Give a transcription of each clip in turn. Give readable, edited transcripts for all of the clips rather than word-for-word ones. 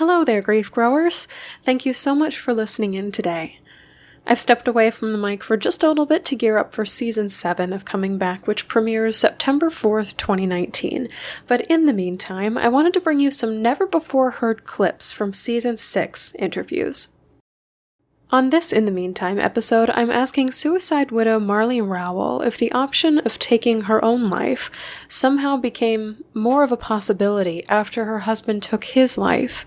Hello there, grief growers. Thank you so much for listening in today. I've stepped away from the mic for just a little bit to gear up for Season 7 of Coming Back, which premieres September 4th, 2019. But in the meantime, I wanted to bring you some never-before-heard clips from Season 6 interviews. On this In the Meantime episode, I'm asking suicide widow Marlie Rowell if the option of taking her own life somehow became more of a possibility after her husband took his life.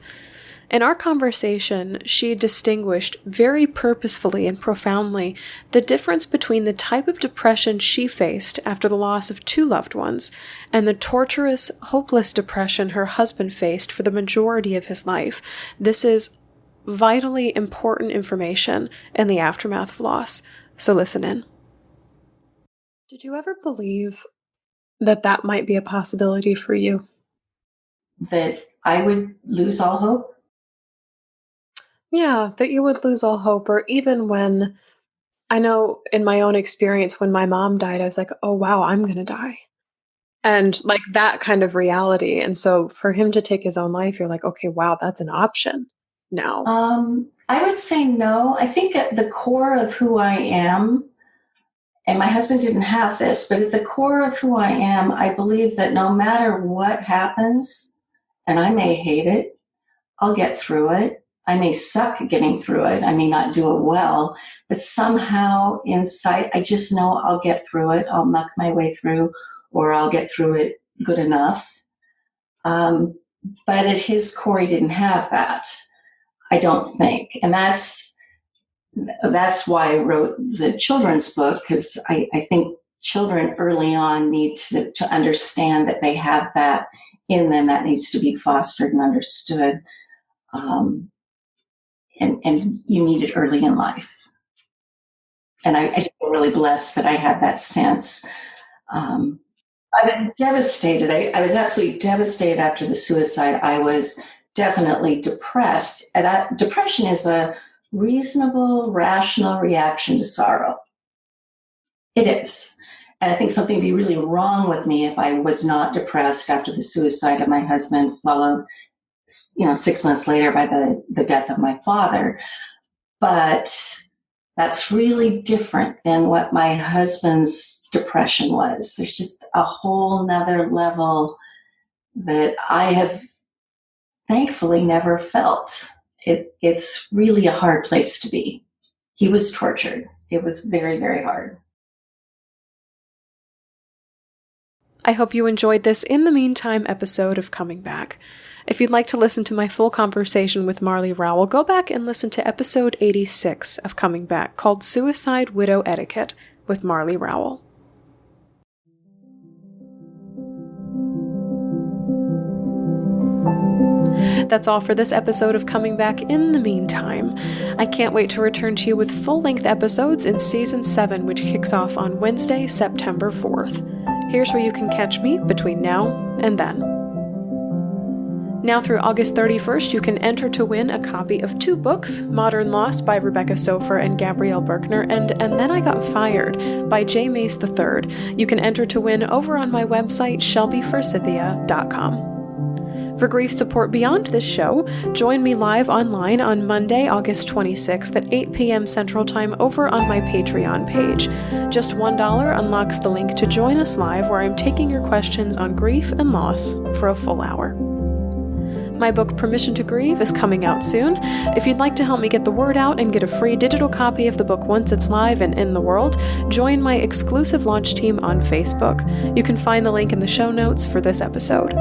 In our conversation, she distinguished very purposefully and profoundly the difference between the type of depression she faced after the loss of two loved ones and the torturous, hopeless depression her husband faced for the majority of his life. This is vitally important information in the aftermath of loss, so listen in. Did you ever believe that might be a possibility for you? That I would lose all hope? Yeah, that you would lose all hope, or even when, I know in my own experience, when my mom died, I was like, oh wow, I'm gonna die. And like that kind of reality. And so for him to take his own life, you're like, okay, wow, that's an option now. I would say no. I think at the core of who I am, and my husband didn't have this, but at the core of who I am, I believe that no matter what happens, and I may hate it, I'll get through it. I may suck at getting through it. I may not do it well, but somehow inside, I just know I'll get through it. I'll muck my way through, or I'll get through it good enough. But at his core, he didn't have that, I don't think. And that's why I wrote the children's book, because I think children early on need to understand that they have that in them that needs to be fostered and understood. And you need it early in life. And I feel really blessed that I had that sense. I was devastated. I was absolutely devastated after the suicide. I was definitely depressed. And that depression is a reasonable, rational reaction to sorrow. It is. And I think something would be really wrong with me if I was not depressed after the suicide of my husband, followed 6 months later by the death of my father. But that's really different than what my husband's depression was. There's just a whole nother level that I have thankfully never felt. It's really a hard place to be. He was tortured. It was very, very hard. I hope you enjoyed this In the Meantime episode of Coming Back. If you'd like to listen to my full conversation with Marlie Rowell, go back and listen to episode 86 of Coming Back, called Suicide Widow Etiquette, with Marlie Rowell. That's all for this episode of Coming Back In the Meantime. I can't wait to return to you with full-length episodes in Season 7, which kicks off on Wednesday, September 4th. Here's where you can catch me between now and then. Now through August 31st, you can enter to win a copy of two books, Modern Loss by Rebecca Sofer and Gabrielle Berkner, and Then I Got Fired by J. Mace III. You can enter to win over on my website, shelbyforsythia.com. For grief support beyond this show, join me live online on Monday, August 26th at 8 p.m. Central Time over on my Patreon page. Just $1 unlocks the link to join us live, where I'm taking your questions on grief and loss for a full hour. My book, Permission to Grieve, is coming out soon. If you'd like to help me get the word out and get a free digital copy of the book once it's live and in the world, join my exclusive launch team on Facebook. You can find the link in the show notes for this episode.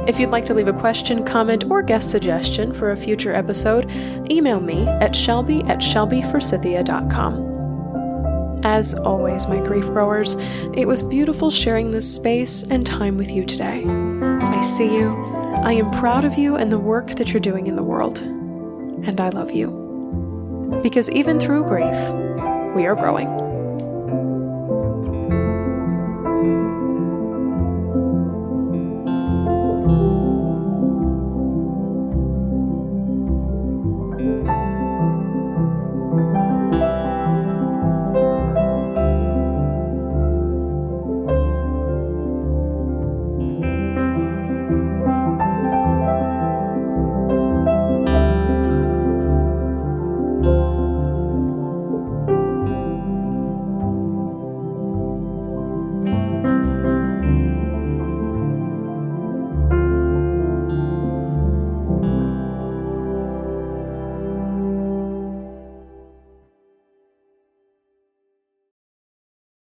If you'd like to leave a question, comment, or guest suggestion for a future episode, email me at shelby@shelbyforsythia.com. As always, my grief growers, it was beautiful sharing this space and time with you today. I see you. I am proud of you and the work that you're doing in the world. And I love you. Because even through grief, we are growing.